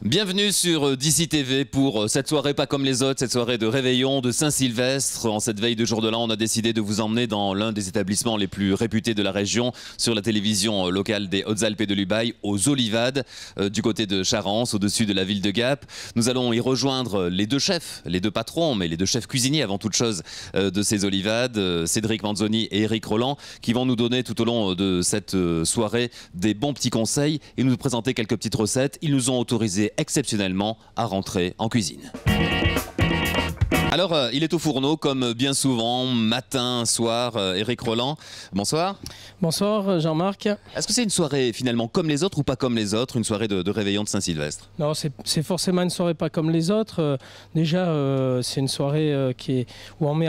Bienvenue sur DC TV pour cette soirée pas comme les autres, cette soirée de réveillon de Saint-Sylvestre. En cette veille de jour de l'an, on a décidé de vous emmener dans l'un des établissements les plus réputés de la région, sur la télévision locale des Hautes-Alpes et de l'Ubaye, aux Olivades, du côté de Charence, au-dessus de la ville de Gap. Nous allons y rejoindre les deux chefs, les deux patrons, mais les deux chefs cuisiniers avant toute chose de ces Olivades, Cédric Manzoni et Eric Roland, qui vont nous donner tout au long de cette soirée des bons petits conseils et nous présenter quelques petites recettes. Ils nous ont autorisé exceptionnellement à rentrer en cuisine. Alors, il est au fourneau comme bien souvent, matin, soir. Eric Roland, bonsoir. Bonsoir Jean-Marc. Est-ce que c'est une soirée finalement comme les autres ou pas comme les autres, une soirée de réveillon de Saint-Sylvestre? Non, c'est forcément une soirée pas comme les autres. Déjà, c'est une soirée où on met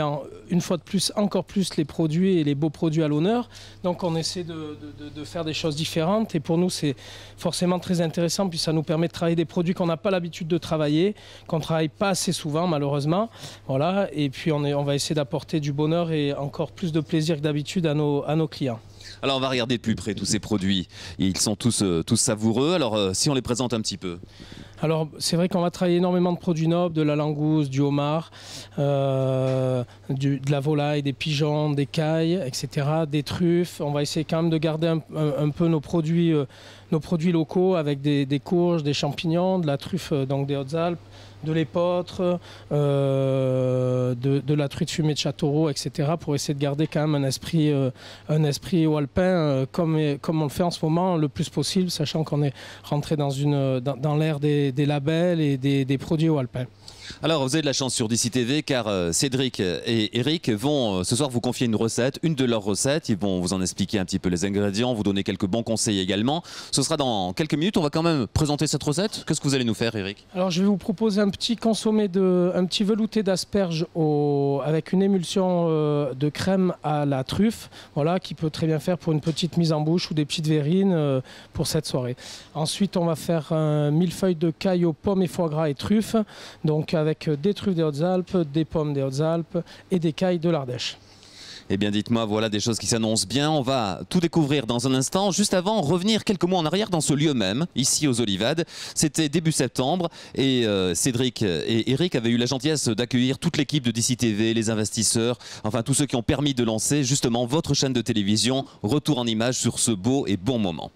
une fois de plus, encore plus les produits et les beaux produits à l'honneur. Donc on essaie de faire des choses différentes et pour nous c'est forcément très intéressant puis ça nous permet de travailler des produits qu'on n'a pas l'habitude de travailler, qu'on ne travaille pas assez souvent malheureusement. Voilà, et puis on va essayer d'apporter du bonheur et encore plus de plaisir que d'habitude à nos clients. Alors on va regarder de plus près tous ces produits, ils sont tous savoureux, alors si on les présente un petit peu. Alors c'est vrai qu'on va travailler énormément de produits nobles, de la langouste, du homard, de la volaille, des pigeons, des cailles, etc., des truffes. On va essayer quand même de garder un peu nos produits locaux avec des courges, des champignons, de la truffe donc des Hautes-Alpes, de l'épeautre, de la truite fumée de Châteauroux, etc. pour essayer de garder quand même un esprit alpin comme on le fait en ce moment le plus possible, sachant qu'on est rentré dans l'ère des labels et des produits alpins. Alors vous avez de la chance sur DC TV car Cédric et Eric vont ce soir vous confier une recette, une de leurs recettes. Ils vont vous en expliquer un petit peu les ingrédients, vous donner quelques bons conseils également. Ce sera dans quelques minutes, on va quand même présenter cette recette. Qu'est-ce que vous allez nous faire, Eric? Alors je vais vous proposer un petit velouté d'asperges avec une émulsion de crème à la truffe, voilà, qui peut très bien faire pour une petite mise en bouche ou des petites verrines pour cette soirée. Ensuite on va faire un millefeuille de cailles aux pommes et foie gras et truffes, donc avec des truffes des Hautes-Alpes, des pommes des Hautes-Alpes et des cailles de l'Ardèche. Eh bien dites-moi, voilà des choses qui s'annoncent bien, on va tout découvrir dans un instant. Juste avant, revenir quelques mois en arrière dans ce lieu même, ici aux Olivades. C'était début septembre et Cédric et Eric avaient eu la gentillesse d'accueillir toute l'équipe de DC TV, les investisseurs, enfin tous ceux qui ont permis de lancer justement votre chaîne de télévision. Retour en images sur ce beau et bon moment.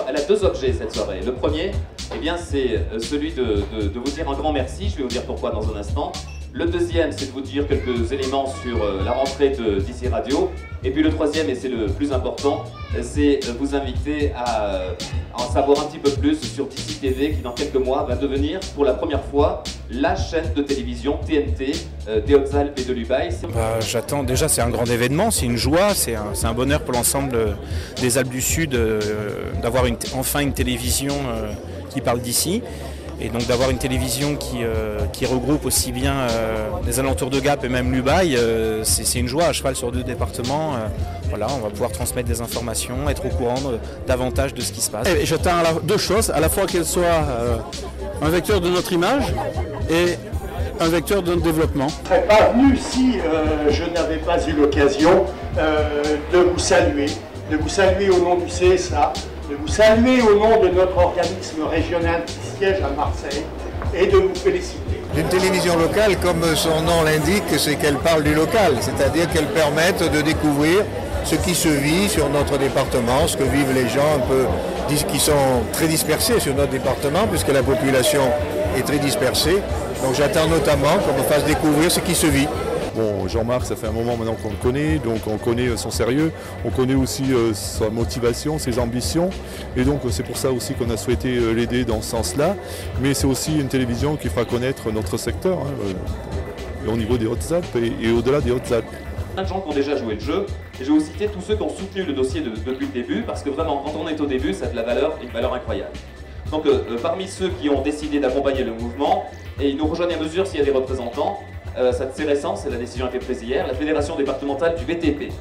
Elle a deux objets cette soirée. Le premier, eh bien, c'est celui de vous dire un grand merci. Je vais vous dire pourquoi dans un instant. Le deuxième, c'est de vous dire quelques éléments sur la rentrée de DC Radio. Et puis le troisième, et c'est le plus important, c'est vous inviter à en savoir un petit peu plus sur DC TV qui dans quelques mois va devenir pour la première fois la chaîne de télévision TNT des Hautes-Alpes et de l'Ubaye. J'attends, déjà c'est un grand événement, c'est une joie, c'est un bonheur pour l'ensemble des Alpes du Sud d'avoir enfin une télévision qui parle d'ici. Et donc d'avoir une télévision qui regroupe aussi bien les alentours de Gap et même l'Ubaye, c'est une joie à cheval sur deux départements. Voilà, on va pouvoir transmettre des informations, être au courant davantage de ce qui se passe. Et j'attends deux choses, à la fois qu'elle soit un vecteur de notre image et un vecteur de notre développement. Je ne serais pas venu si je n'avais pas eu l'occasion de vous saluer au nom du CSA, de vous saluer au nom de notre organisme régional qui siège à Marseille et de vous féliciter. Une télévision locale, comme son nom l'indique, c'est qu'elle parle du local, c'est-à-dire qu'elle permette de découvrir ce qui se vit sur notre département, ce que vivent les gens un peu qui sont très dispersés sur notre département, puisque la population est très dispersée. Donc j'attends notamment qu'on me fasse découvrir ce qui se vit. Bon, Jean-Marc, ça fait un moment maintenant qu'on le connaît, donc on connaît son sérieux, on connaît aussi sa motivation, ses ambitions, et donc c'est pour ça aussi qu'on a souhaité l'aider dans ce sens-là, mais c'est aussi une télévision qui fera connaître notre secteur, au niveau des Hautes-Alpes et au-delà des Hautes-Alpes. Plein de gens qui ont déjà joué le jeu, et je vais vous citer tous ceux qui ont soutenu le dossier depuis le début, parce que vraiment, quand on est au début, ça a de la valeur, une valeur incroyable. Donc parmi ceux qui ont décidé d'accompagner le mouvement, et ils nous rejoignent à mesure s'il y a des représentants, c'est récent, c'est la décision a été prise hier, la fédération départementale du VTP,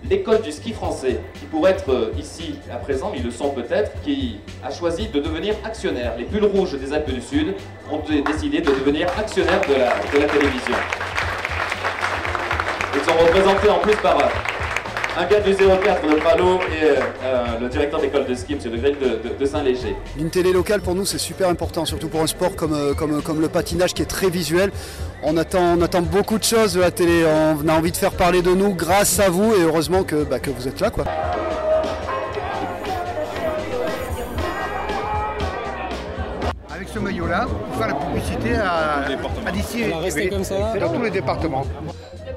l'école du ski français, qui pourrait être ici à présent, mais ils le sont peut-être, qui a choisi de devenir actionnaire. Les Pulls Rouges des Alpes du Sud ont décidé de devenir actionnaires de la télévision. Ils sont représentés en plus par Un gars du 04 de Pralo et le directeur d'école de ski, M. De Grelle de Saint-Léger. Une télé locale pour nous c'est super important, surtout pour un sport comme le patinage qui est très visuel. On attend beaucoup de choses de la télé, on a envie de faire parler de nous grâce à vous et heureusement que vous êtes là, quoi. Avec ce maillot-là, pour faire la publicité à d'ici et comme ça, dans tous les départements.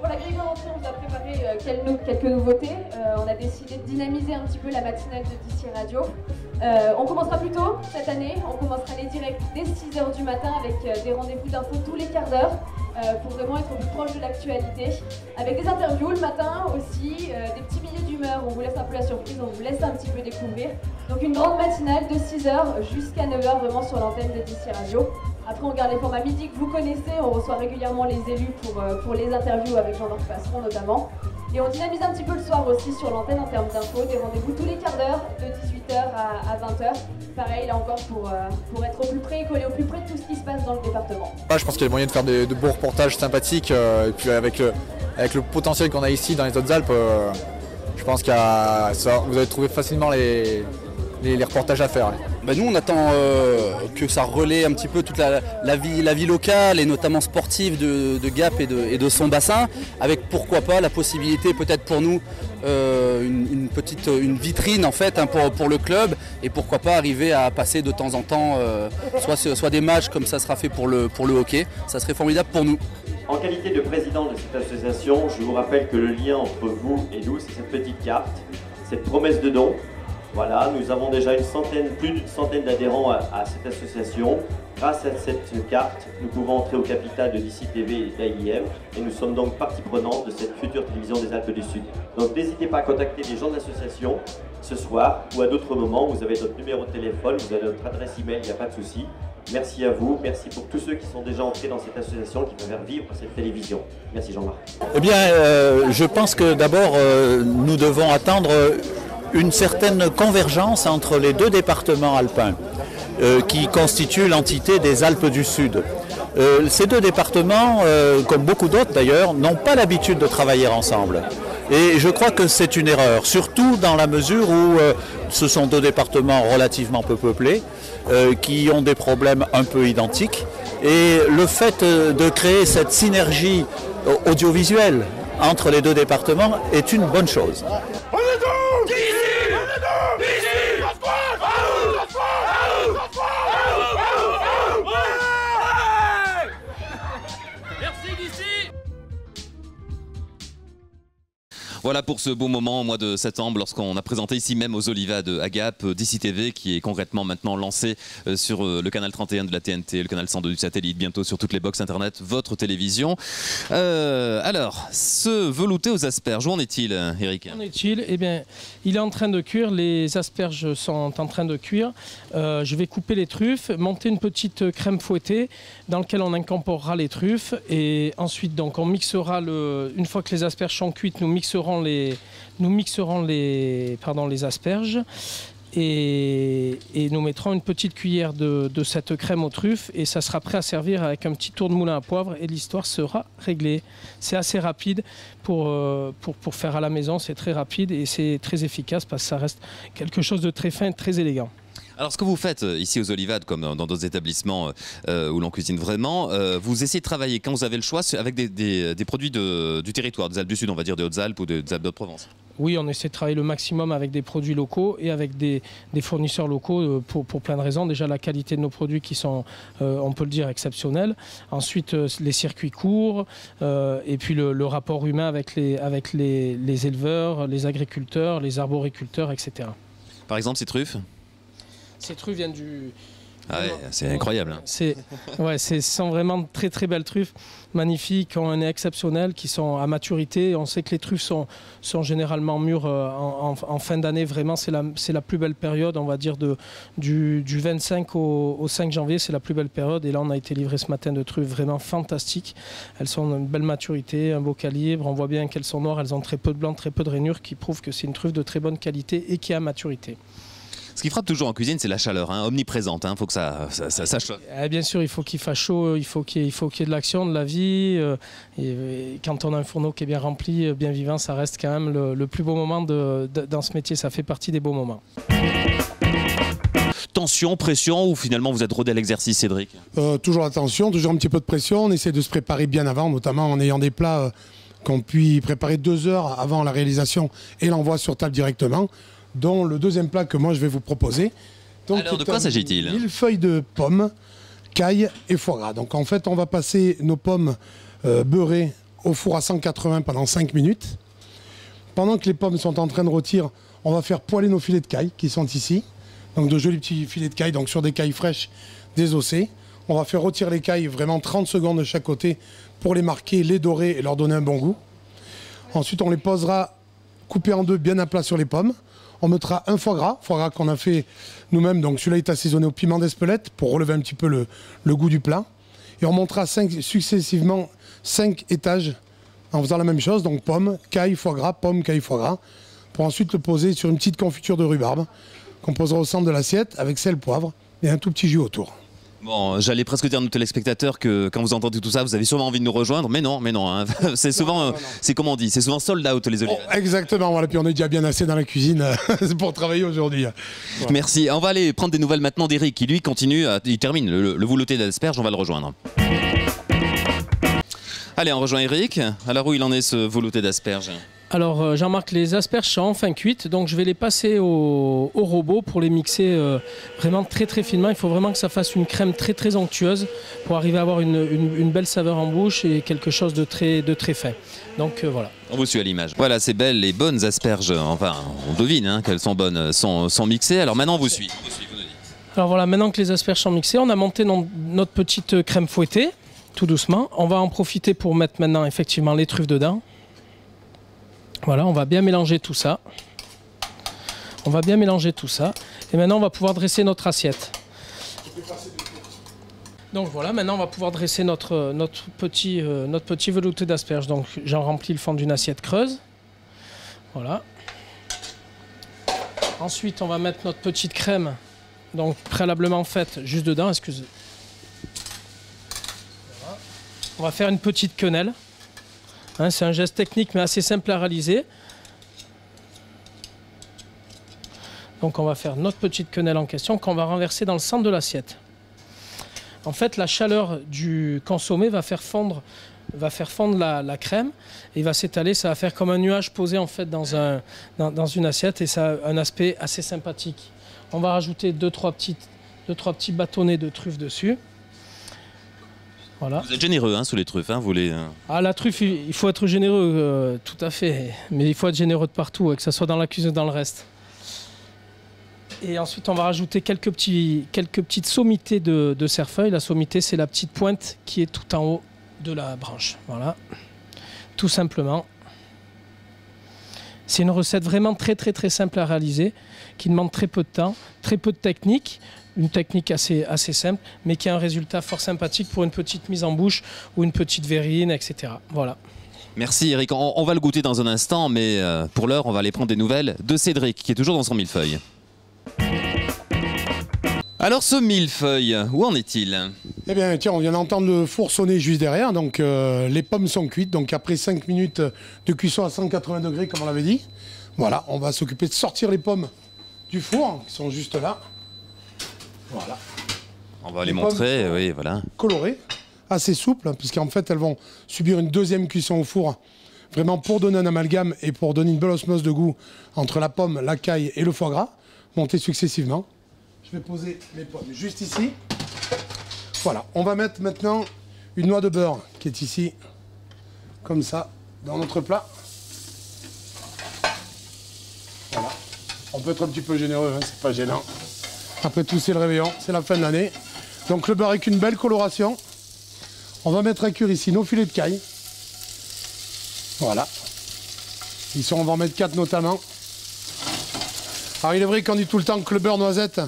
Pour la grille d'entrée, on vous a préparé quelques nouveautés. On a décidé de dynamiser un petit peu la matinale de DC Radio. On commencera plus tôt cette année. On commencera les directs dès 6h du matin avec des rendez-vous d'infos tous les quarts d'heure pour vraiment être au plus proche de l'actualité. Avec des interviews le matin aussi, des petits billets d'humeur. On vous laisse un peu la surprise, on vous laisse un petit peu découvrir. Donc une grande matinale de 6h jusqu'à 9h vraiment sur l'antenne de DC Radio. Après, on garde les formats midi que vous connaissez. On reçoit régulièrement les élus pour les interviews avec Jean-Marc Passeron notamment. Et on dynamise un petit peu le soir aussi sur l'antenne en termes d'infos, des rendez-vous tous les quarts d'heure, de 18h à 20h. Pareil, là encore, pour être au plus près et coller au plus près de tout ce qui se passe dans le département. Je pense qu'il y a moyen de faire de beaux reportages sympathiques. Et puis avec le potentiel qu'on a ici dans les Hautes-Alpes, je pense qu'il vous allez trouver facilement les reportages à faire. Nous on attend que ça relaie un petit peu toute la vie locale et notamment sportive de Gap et de son bassin, avec pourquoi pas la possibilité peut-être pour nous une vitrine en fait pour le club, et pourquoi pas arriver à passer de temps en temps soit des matchs comme ça sera fait pour le hockey. Ça serait formidable pour nous. En qualité de président de cette association, je vous rappelle que le lien entre vous et nous, c'est cette petite carte, cette promesse de don. Voilà, nous avons déjà plus d'une centaine d'adhérents à cette association. Grâce à cette carte, nous pouvons entrer au capital de DC TV et d'AIM, et nous sommes donc partie prenante de cette future télévision des Alpes du Sud. Donc n'hésitez pas à contacter les gens de l'association ce soir ou à d'autres moments. Vous avez notre numéro de téléphone, vous avez notre adresse email, il n'y a pas de souci. Merci à vous, merci pour tous ceux qui sont déjà entrés dans cette association qui vont faire vivre cette télévision. Merci Jean-Marc. Eh bien, je pense que d'abord, nous devons attendre une certaine convergence entre les deux départements alpins qui constituent l'entité des Alpes du Sud. Ces deux départements, comme beaucoup d'autres d'ailleurs, n'ont pas l'habitude de travailler ensemble. Et je crois que c'est une erreur, surtout dans la mesure où ce sont deux départements relativement peu peuplés, qui ont des problèmes un peu identiques. Et le fait de créer cette synergie audiovisuelle entre les deux départements est une bonne chose. Voilà pour ce beau moment au mois de septembre, lorsqu'on a présenté ici même aux Olivades à Gap DC TV, qui est concrètement maintenant lancé sur le canal 31 de la TNT, le canal 102 du satellite, bientôt sur toutes les box internet, votre télévision. Alors, ce velouté aux asperges, où en est-il, Eric? Où en est-il? Eh bien, il est en train de cuire, les asperges sont en train de cuire. Je vais couper les truffes, monter une petite crème fouettée dans laquelle on incorporera les truffes, et ensuite donc on mixera une fois que les asperges sont cuites, nous mixerons les asperges et nous mettrons une petite cuillère de cette crème aux truffes, et ça sera prêt à servir avec un petit tour de moulin à poivre, et l'histoire sera réglée. C'est assez rapide pour faire à la maison, c'est très rapide et c'est très efficace parce que ça reste quelque chose de très fin et très élégant. Alors ce que vous faites ici aux Olivades, comme dans d'autres établissements où l'on cuisine vraiment, vous essayez de travailler quand vous avez le choix avec des produits du territoire, des Alpes du Sud, on va dire des Hautes-Alpes ou des Alpes d'Haute-Provence. Oui, on essaie de travailler le maximum avec des produits locaux et avec des fournisseurs locaux pour plein de raisons. Déjà la qualité de nos produits qui sont, on peut le dire, exceptionnels. Ensuite les circuits courts et puis le rapport humain avec les éleveurs, les agriculteurs, les arboriculteurs, etc. Par exemple ces truffes? Ces truffes viennent du... Ah ouais, c'est incroyable. Ce sont vraiment de très très belles truffes, magnifiques, qui ont un nez exceptionnel, qui sont à maturité. On sait que les truffes sont généralement mûres en fin d'année. Vraiment, c'est la plus belle période, on va dire, du 25 au 5 janvier, c'est la plus belle période. Et là, on a été livré ce matin de truffes vraiment fantastiques. Elles sont d'une belle maturité, un beau calibre. On voit bien qu'elles sont noires, elles ont très peu de blanc, très peu de rainures, qui prouvent que c'est une truffe de très bonne qualité et qui est à maturité. Ce qui frappe toujours en cuisine, c'est la chaleur, hein, omniprésente. Il faut que ça chauffe. Bien sûr, il faut qu'il fasse chaud, il faut qu'il y ait de l'action, de la vie. Et quand on a un fourneau qui est bien rempli, bien vivant, ça reste quand même le plus beau moment dans ce métier. Ça fait partie des beaux moments. Tension, pression, ou finalement vous êtes rodé à l'exercice, Cédric? Toujours la tension, toujours un petit peu de pression. On essaie de se préparer bien avant, notamment en ayant des plats qu'on puisse préparer 2 heures avant la réalisation et l'envoi sur table directement, dont le deuxième plat que moi je vais vous proposer. Donc, alors de quoi s'agit-il? Millefeuille de pommes, caille et foie gras. Donc en fait on va passer nos pommes beurrées au four à 180 pendant 5 minutes. Pendant que les pommes sont en train de rôtir, on va faire poêler nos filets de caille qui sont ici. Donc de jolis petits filets de caille, donc sur des cailles fraîches, désossées. On va faire rôtir les cailles vraiment 30 secondes de chaque côté pour les marquer, les dorer et leur donner un bon goût. Ensuite on les posera coupés en 2 bien à plat sur les pommes. On mettra un foie gras qu'on a fait nous-mêmes. Donc celui-là est assaisonné au piment d'Espelette pour relever un petit peu le goût du plat. Et on montera successivement 5 étages en faisant la même chose. Donc pommes, caille, foie gras, pommes, caille, foie gras. Pour ensuite le poser sur une petite confiture de rhubarbe qu'on posera au centre de l'assiette avec sel, poivre et un tout petit jus autour. Bon, j'allais presque dire à nos téléspectateurs que quand vous entendez tout ça, vous avez sûrement envie de nous rejoindre, mais non, hein. C'est souvent, c'est comme on dit, c'est souvent sold out les olives. Oh, exactement, voilà, puis on est déjà bien assez dans la cuisine pour travailler aujourd'hui. Voilà. Merci, on va aller prendre des nouvelles maintenant d'Eric qui lui continue, il termine le velouté d'asperges, on va le rejoindre. Allez, on rejoint Eric. Alors où il en est ce velouté d'asperges? Alors Jean-Marc, les asperges sont enfin cuites, donc je vais les passer au robot pour les mixer vraiment très très finement. Il faut vraiment que ça fasse une crème très très onctueuse pour arriver à avoir une belle saveur en bouche et quelque chose de très fin. Donc voilà. On vous suit à l'image. Voilà, ces belles et bonnes asperges, enfin on devine hein, qu'elles sont bonnes, sont mixées. Alors maintenant on vous suit. Vous nous dites. Alors voilà, maintenant que les asperges sont mixées, on a monté notre petite crème fouettée, tout doucement. On va en profiter pour mettre maintenant effectivement les truffes dedans. Voilà, on va bien mélanger tout ça. Et maintenant, on va pouvoir dresser notre assiette. Donc voilà, maintenant, on va pouvoir dresser notre petit velouté d'asperges. Donc j'en remplis le fond d'une assiette creuse. Voilà. Ensuite, on va mettre notre petite crème, donc préalablement faite, juste dedans. Excusez. Voilà. On va faire une petite quenelle. Hein, c'est un geste technique mais assez simple à réaliser. Donc on va faire notre petite quenelle en question qu'on va renverser dans le centre de l'assiette. En fait, la chaleur du consommé va faire fondre la crème et il va s'étaler. Ça va faire comme un nuage posé en fait dans une assiette et ça a un aspect assez sympathique. On va rajouter 2-3 petits bâtonnets de truffes dessus. Voilà. Vous êtes généreux hein, sous les truffes, hein, vous les... Ah, la truffe, il faut être généreux, tout à fait. Mais il faut être généreux de partout, que ce soit dans la cuisine ou dans le reste. Et ensuite, on va rajouter quelques petites sommités de cerfeuil. La sommité, c'est la petite pointe qui est tout en haut de la branche. Voilà, tout simplement. C'est une recette vraiment très simple à réaliser, qui demande très peu de temps, très peu de technique. Une technique assez simple, mais qui a un résultat fort sympathique pour une petite mise en bouche ou une petite verrine, etc. Voilà. Merci Eric, on va le goûter dans un instant, mais pour l'heure, on va aller prendre des nouvelles de Cédric, qui est toujours dans son millefeuille. Alors ce millefeuille, où en est-il? Eh bien tiens, on vient d'entendre le four sonner juste derrière, donc les pommes sont cuites, donc après 5 minutes de cuisson à 180 degrés, comme on l'avait dit. Voilà, on va s'occuper de sortir les pommes du four, qui sont juste là. Voilà. On va les montrer, oui, voilà. Colorées, assez souples, puisqu'en fait elles vont subir une deuxième cuisson au four, vraiment pour donner un amalgame et pour donner une belle osmose de goût entre la pomme, la caille et le foie gras, montés successivement. Je vais poser mes pommes juste ici. Voilà, on va mettre maintenant une noix de beurre qui est ici, comme ça, dans notre plat. Voilà. On peut être un petit peu généreux, hein, c'est pas gênant. Après tout, c'est le réveillon, c'est la fin de l'année. Donc le beurre avec une belle coloration. On va mettre à cuire ici nos filets de caille. Voilà. On va en mettre 4 notamment. Alors il est vrai qu'on dit tout le temps que le beurre noisette,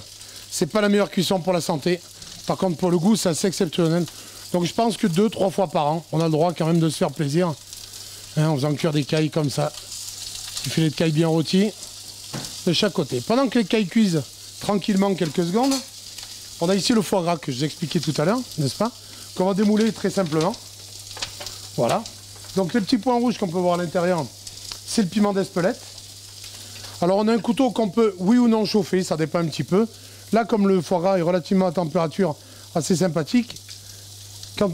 c'est pas la meilleure cuisson pour la santé. Par contre pour le goût, c'est assez exceptionnel. Donc je pense que 2-3 fois par an, on a le droit quand même de se faire plaisir. Hein, en faisant cuire des cailles comme ça. Des filets de caille bien rôtis de chaque côté. Pendant que les cailles cuisent tranquillement quelques secondes. On a ici le foie gras que je vous expliquais tout à l'heure, n'est-ce pas? Qu'on va démouler très simplement. Voilà. Donc les petits points rouges qu'on peut voir à l'intérieur, c'est le piment d'Espelette. Alors on a un couteau qu'on peut, oui ou non, chauffer, ça dépend un petit peu. Là, comme le foie gras est relativement à température assez sympathique,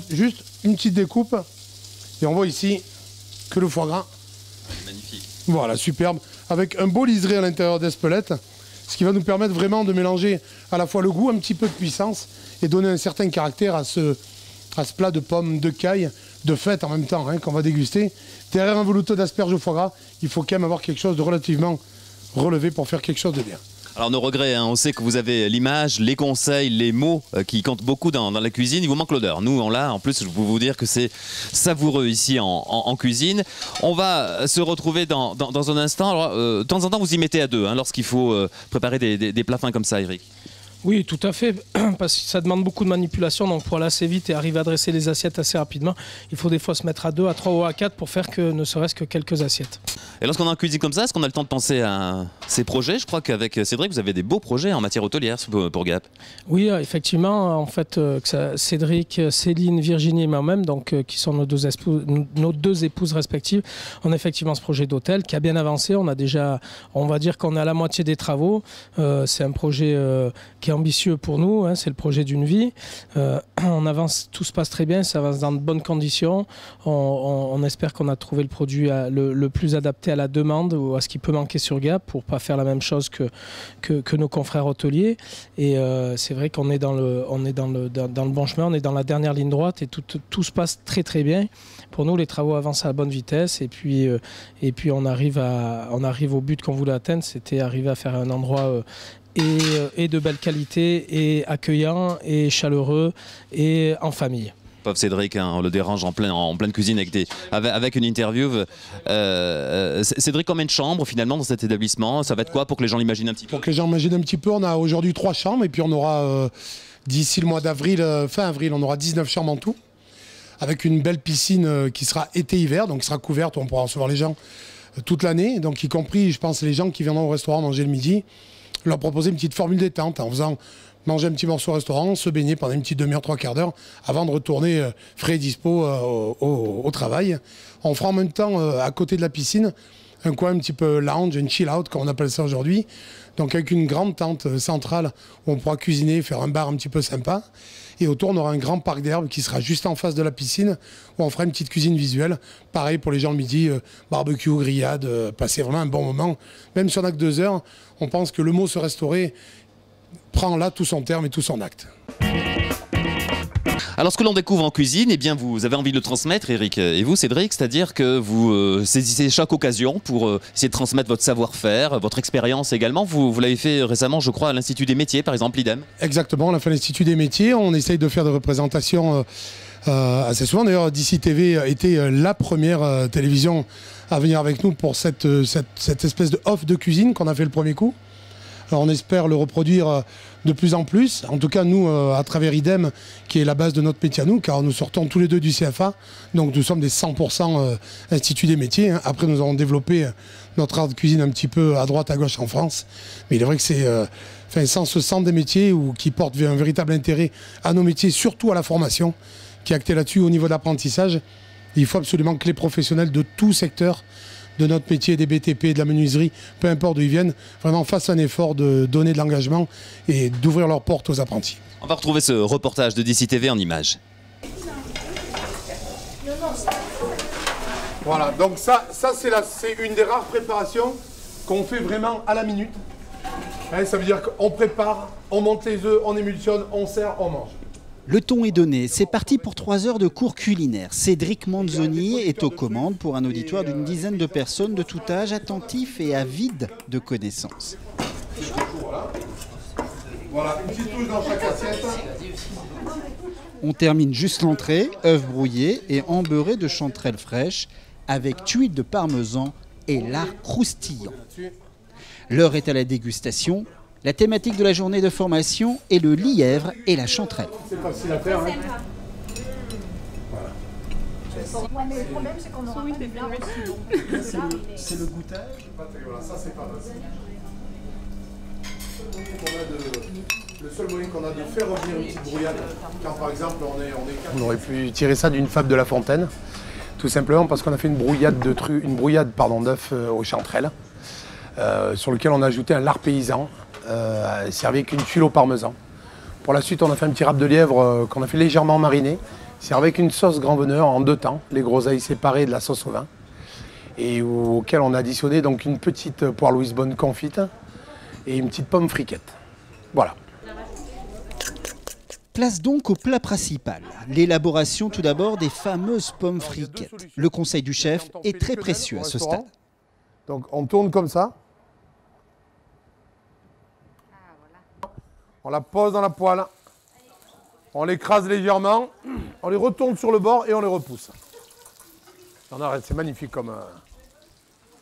juste une petite découpe, et on voit ici que le foie gras, magnifique. Voilà, superbe, avec un beau liseré à l'intérieur d'Espelette, ce qui va nous permettre vraiment de mélanger à la fois le goût, un petit peu de puissance, et donner un certain caractère à ce plat de pommes, de caille, de fête en même temps, hein, qu'on va déguster. Derrière un velouté d'asperges au foie gras, il faut quand même avoir quelque chose de relativement relevé pour faire quelque chose de bien. Alors nos regrets, hein, on sait que vous avez l'image, les conseils, les mots qui comptent beaucoup dans la cuisine. Il vous manque l'odeur. Nous, on l'a. En plus, je peux vous dire que c'est savoureux ici en cuisine. On va se retrouver dans un instant. Alors, de temps en temps, vous y mettez à deux hein, lorsqu'il faut préparer des plats fins comme ça, Eric. Oui, tout à fait, parce que ça demande beaucoup de manipulation, donc pour aller assez vite et arriver à dresser les assiettes assez rapidement, il faut des fois se mettre à 2, à 3 ou à 4 pour faire que ne serait-ce que quelques assiettes. Et lorsqu'on est en cuisine comme ça, est-ce qu'on a le temps de penser à ces projets? Je crois qu'avec Cédric, vous avez des beaux projets en matière hôtelière pour Gap. Oui, effectivement, en fait, Cédric, Céline, Virginie et moi-même, donc, qui sont nos deux épouses respectives, on a effectivement ce projet d'hôtel qui a bien avancé. On a déjà, on va dire qu'on est à la moitié des travaux. C'est un projet qui est ambitieux pour nous, hein, c'est le projet d'une vie. On avance, tout se passe très bien, ça avance dans de bonnes conditions. On espère qu'on a trouvé le produit le plus adapté à la demande ou à ce qui peut manquer sur Gap pour pas faire la même chose que nos confrères hôteliers. Et c'est vrai qu'on est dans le bon chemin, on est dans la dernière ligne droite et tout se passe très très bien. Pour nous, les travaux avancent à la bonne vitesse et puis on arrive au but qu'on voulait atteindre, c'était arriver à faire un endroit et de belle qualité, et accueillant, et chaleureux, et en famille. Pauvre Cédric, hein, on le dérange en pleine cuisine avec une interview. Cédric, combien de chambres finalement dans cet établissement? Ça va être quoi pour que les gens l'imaginent un petit peu? Pour que les gens imaginent un petit peu, on a aujourd'hui 3 chambres et puis on aura d'ici le mois d'avril, fin avril, on aura 19 chambres en tout, avec une belle piscine qui sera été-hiver, donc qui sera couverte, où on pourra recevoir les gens toute l'année, donc y compris, je pense, les gens qui viendront au restaurant manger le midi, leur proposer une petite formule détente en faisant manger un petit morceau au restaurant, se baigner pendant une petite demi-heure, 3/4 d'heure avant de retourner frais et dispo au travail. On fera en même temps, à côté de la piscine, un coin un petit peu lounge, un chill-out, comme on appelle ça aujourd'hui. Donc avec une grande tente centrale où on pourra cuisiner, faire un bar un petit peu sympa. Et autour, on aura un grand parc d'herbes qui sera juste en face de la piscine où on fera une petite cuisine visuelle. Pareil pour les gens le midi, barbecue, grillade, passer vraiment un bon moment. Même si on n'a que 2 heures, on pense que le mot se restaurer prend là tout son terme et tout son acte. Alors ce que l'on découvre en cuisine, eh bien vous avez envie de le transmettre, Eric et vous, Cédric, c'est-à-dire que vous saisissez chaque occasion pour essayer de transmettre votre savoir-faire, votre expérience également. Vous l'avez fait récemment, je crois, à l'Institut des métiers, par exemple, l'IDEM. Exactement, on a fait l'Institut des métiers, on essaye de faire des représentations assez souvent. D'ailleurs, DC TV a été la première télévision à venir avec nous pour cette espèce de off de cuisine qu'on a fait le premier coup. Alors on espère le reproduire de plus en plus. En tout cas, nous, à travers IDEM, qui est la base de notre métier à nous, car nous sortons tous les deux du CFA, donc nous sommes des 100% Institut des métiers. Hein. Après, nous avons développé notre art de cuisine un petit peu à droite, à gauche en France. Mais il est vrai que c'est sans ce centre des métiers qui porte un véritable intérêt à nos métiers, surtout à la formation, qui est acté là-dessus au niveau de l'apprentissage. Il faut absolument que les professionnels de tout secteur de notre métier, des BTP, de la menuiserie, peu importe d'où ils viennent, vraiment fassent un effort de donner de l'engagement et d'ouvrir leurs portes aux apprentis. On va retrouver ce reportage de DC TV en images. Voilà, donc ça c'est une des rares préparations qu'on fait vraiment à la minute. Hein, ça veut dire qu'on prépare, on monte les œufs, on émulsionne, on sert, on mange. Le ton est donné, c'est parti pour 3 heures de cours culinaires. Cédric Manzoni est aux commandes pour un auditoire d'une dizaine de personnes de tout âge, attentifs et avides de connaissances. Voilà, une petite touche dans chaque assiette. On termine juste l'entrée, œufs brouillés et embeurrés de chanterelles fraîches avec tuiles de parmesan et lard croustillant. L'heure est à la dégustation. La thématique de la journée de formation est le lièvre et la chanterelle. C'est facile à faire. Hein. Ouais, mais le problème, c'est qu'on aura bien reçu. C'est le goûtage. Voilà, ça c'est pas facile. Le seul moyen qu'on a de faire revenir une petite brouillade, quand par exemple on aurait pu tirer ça d'une fable de La Fontaine, tout simplement parce qu'on a fait une brouillade d'œufs aux chanterelles, sur lequel on a ajouté un lard paysan, servi avec une tuile au parmesan. Pour la suite, on a fait un petit râpe de lièvre qu'on a fait légèrement mariner, servi avec une sauce grand veneur en 2 temps, les groseilles séparées de la sauce au vin, et auquel on a additionné donc une petite poire Louise Bonne confite et une petite pomme friquette. Voilà. Place donc au plat principal, l'élaboration tout d'abord des fameuses pommes friquettes. Le conseil du chef est très précieux à ce stade. Donc on tourne comme ça. On la pose dans la poêle. On l'écrase légèrement. On les retourne sur le bord et on les repousse. On arrête, c'est magnifique comme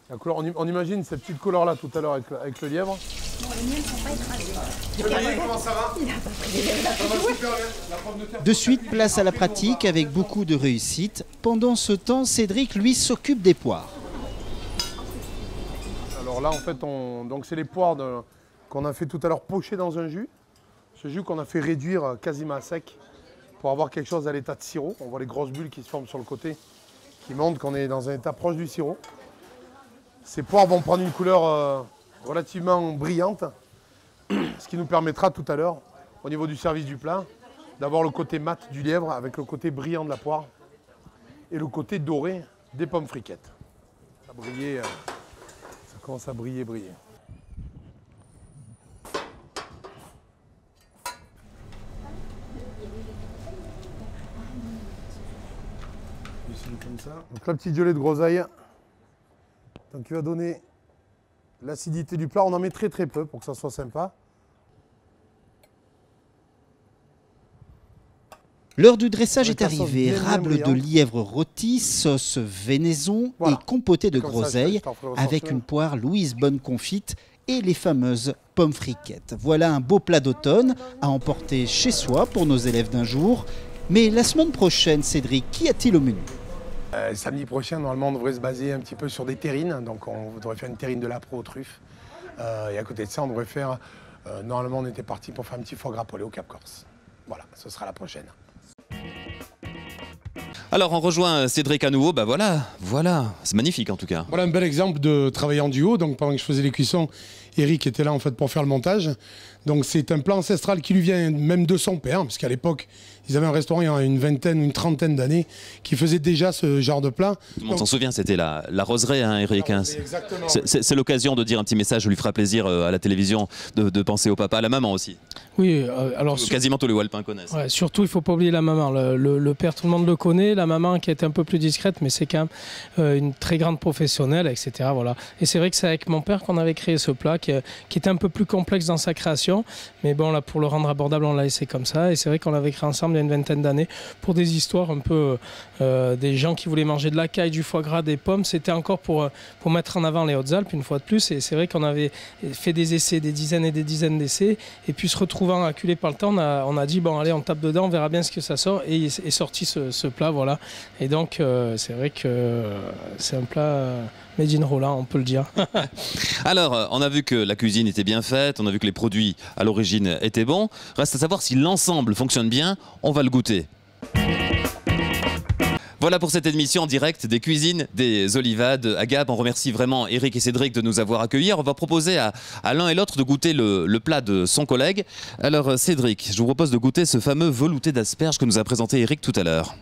la couleur. On imagine cette petite couleur là tout à l'heure avec le lièvre. Non, les miens ne sont pas écrasés. Comment ça va? Il a pas pris les lèvres, De suite, place à la pratique avec beaucoup de réussite. Pendant ce temps, Cédric, lui, s'occupe des poires. Alors là, en fait, donc c'est les poires qu'on a fait tout à l'heure pocher dans un jus. Ce jus qu'on a fait réduire quasiment à sec pour avoir quelque chose à l'état de sirop. On voit les grosses bulles qui se forment sur le côté, qui montrent qu'on est dans un état proche du sirop. Ces poires vont prendre une couleur relativement brillante, ce qui nous permettra tout à l'heure, au niveau du service du plat, d'avoir le côté mat du lièvre avec le côté brillant de la poire et le côté doré des pommes friquettes. Ça commence à briller. Comme ça. Donc la petite gelée de groseille, donc qui va donner l'acidité du plat. On en met très peu pour que ça soit sympa. L'heure du dressage est arrivée. Râble de lièvre rôti, sauce vénaison et compotée de groseille avec une poire Louise Bonne confite et les fameuses pommes friquettes. Voilà un beau plat d'automne à emporter chez soi pour nos élèves d'un jour. Mais la semaine prochaine, Cédric, qu'y a-t-il au menu? Samedi prochain, normalement, on devrait se baser un petit peu sur des terrines. Donc, on devrait faire une terrine de lapro aux truffes. Et à côté de ça, on devrait faire... normalement, on était parti pour faire un petit foie gras poêlé au Cap Corse. Voilà, ce sera la prochaine. Alors, on rejoint Cédric à nouveau. Bah voilà, c'est magnifique en tout cas. Voilà un bel exemple de travailler en duo. Donc, pendant que je faisais les cuissons, Eric était là en fait pour faire le montage. Donc, c'est un plat ancestral qui lui vient même de son père, parce qu'à l'époque, ils avaient un restaurant il y a une vingtaine, une trentaine d'années qui faisait déjà ce genre de plat. Tout le monde s'en souvient, c'était la roseraie, hein, Eric. Hein. C'est l'occasion de dire un petit message, je lui ferai plaisir à la télévision de penser au papa, à la maman aussi. Oui, alors... Quasiment tous les Walpins connaissent. Ouais, surtout, il ne faut pas oublier la maman. Le père, tout le monde le connaît. La maman qui est un peu plus discrète, mais c'est quand même une très grande professionnelle, etc. Voilà. Et c'est vrai que c'est avec mon père qu'on avait créé ce plat qui était un peu plus complexe dans sa création. Mais bon, là, pour le rendre abordable, on l'a laissé comme ça. Et c'est vrai qu'on l'avait créé ensemble il y a une vingtaine d'années pour des histoires un peu des gens qui voulaient manger de la caille, du foie gras, des pommes. C'était encore pour mettre en avant les Hautes-Alpes, une fois de plus. Et c'est vrai qu'on avait fait des essais, des dizaines et des dizaines d'essais. Et puis se retrouvant acculé par le temps, on a dit, bon, allez, on tape dedans, on verra bien ce que ça sort. Et est sorti ce plat, voilà. Et donc, c'est vrai que c'est un plat... Made in Roland, on peut le dire. Alors, on a vu que la cuisine était bien faite, on a vu que les produits à l'origine étaient bons. Reste à savoir si l'ensemble fonctionne bien, on va le goûter. Voilà pour cette émission en direct des cuisines des Olivades à Gap. On remercie vraiment Eric et Cédric de nous avoir accueillis. On va proposer à l'un et l'autre de goûter le plat de son collègue. Alors Cédric, je vous propose de goûter ce fameux velouté d'asperges que nous a présenté Eric tout à l'heure.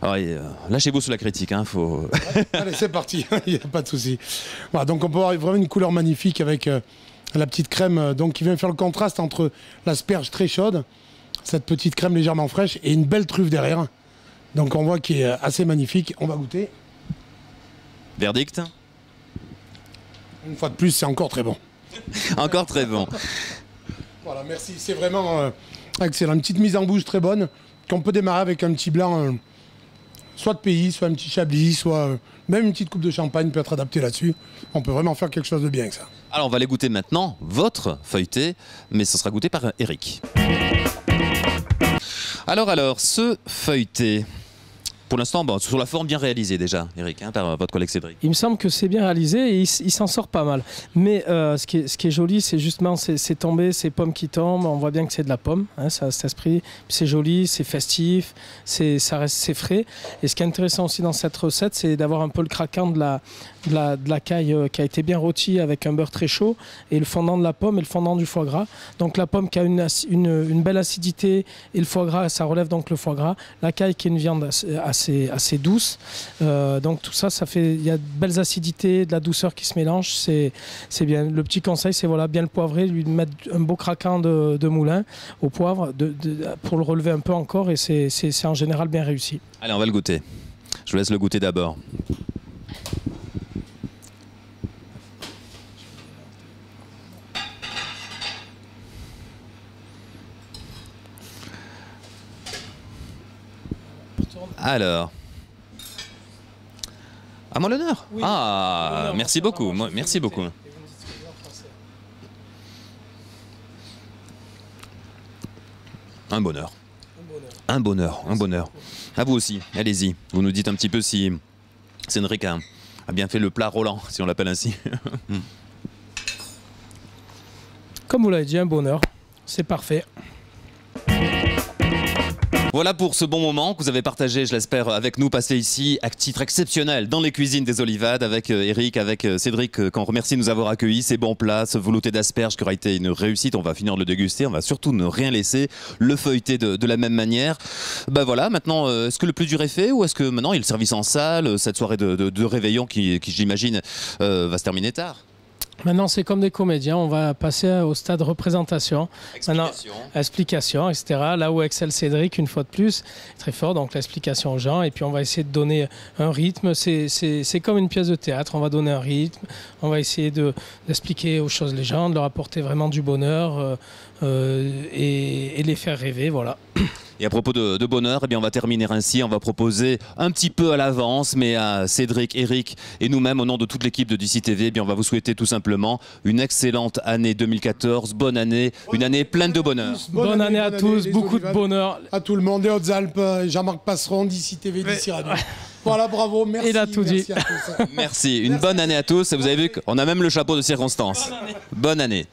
Alors, lâchez-vous sous la critique, hein, faut... Allez, c'est parti, il n'y a pas de souci. Voilà, donc on peut avoir vraiment une couleur magnifique avec la petite crème donc, qui vient faire le contraste entre l'asperge très chaude, cette petite crème légèrement fraîche et une belle truffe derrière. Donc on voit qu'il est assez magnifique. On va goûter. Verdict? Une fois de plus, c'est encore très bon. Encore très bon. Voilà, merci. C'est vraiment excellent. Une petite mise en bouche très bonne qu'on peut démarrer avec un petit blanc... soit de pays, soit un petit chablis, soit même une petite coupe de champagne peut être adaptée là-dessus. On peut vraiment faire quelque chose de bien avec ça. Alors on va aller goûter maintenant votre feuilleté, mais ce sera goûté par Eric. Alors, ce feuilleté, Pour l'instant, bon, sur la forme bien réalisée déjà, Eric, hein, par votre collègue Cédric. Il me semble que c'est bien réalisé et il s'en sort pas mal. Mais ce qui est joli, c'est justement ces tombées, ces pommes qui tombent. On voit bien que c'est de la pomme, hein, ça a cet esprit. C'est joli, c'est festif, c'est frais. Et ce qui est intéressant aussi dans cette recette, c'est d'avoir un peu le craquant de la caille qui a été bien rôtie avec un beurre très chaud et le fondant de la pomme et le fondant du foie gras. Donc la pomme qui a une belle acidité et le foie gras, ça relève donc le foie gras. La caille qui est une viande assez douce. Donc tout ça, il y a de belles acidités, de la douceur qui se mélange. C'est bien. Le petit conseil, c'est voilà, bien le poivrer, lui mettre un beau craquant de moulin au poivre pour le relever un peu encore et c'est en général bien réussi. Allez, on va le goûter. Je vous laisse le goûter d'abord. Alors. À moi l'honneur. Oui. Ah, merci beaucoup. Merci beaucoup. Un bonheur. Un bonheur, un bonheur. À vous aussi, allez-y. Vous nous dites un petit peu si Cédric a bien fait le plat Roland, si on l'appelle ainsi. Comme vous l'avez dit, un bonheur. C'est parfait. Voilà pour ce bon moment que vous avez partagé, je l'espère, avec nous, passé ici à titre exceptionnel dans les cuisines des Olivades avec Eric, avec Cédric, qu'on remercie de nous avoir accueillis. Ces bons plats, ce velouté d'asperges qui aura été une réussite, on va finir de le déguster, on va surtout ne rien laisser, le feuilleter de la même manière. Ben voilà, maintenant, est-ce que le plus dur est fait ou est-ce que maintenant il y a le service en salle, cette soirée de réveillon qui j'imagine, va se terminer tard? Maintenant, c'est comme des comédiens, on va passer au stade représentation. Explication, etc. Là où excelle Cédric, une fois de plus, très fort, donc l'explication aux gens. Et puis, on va essayer de donner un rythme. C'est comme une pièce de théâtre, on va donner un rythme. On va essayer d'expliquer aux choses les gens, de leur apporter vraiment du bonheur et les faire rêver, voilà. Et à propos de bonheur, eh bien on va terminer ainsi. On va proposer un petit peu à l'avance, mais à Cédric, Eric et nous-mêmes, au nom de toute l'équipe de DC TV, eh bien on va vous souhaiter tout simplement une excellente année 2014. Bonne année, une année pleine de bonheur. Bonne année à tous, beaucoup de bonheur. À tout le monde, des Hautes-Alpes, Jean-Marc Passeron, DC TV, DC Radio. Voilà, bravo, merci. Il a tout dit. Merci, une bonne année à tous. Et vous avez vu qu'on a même le chapeau de circonstance. Bonne année.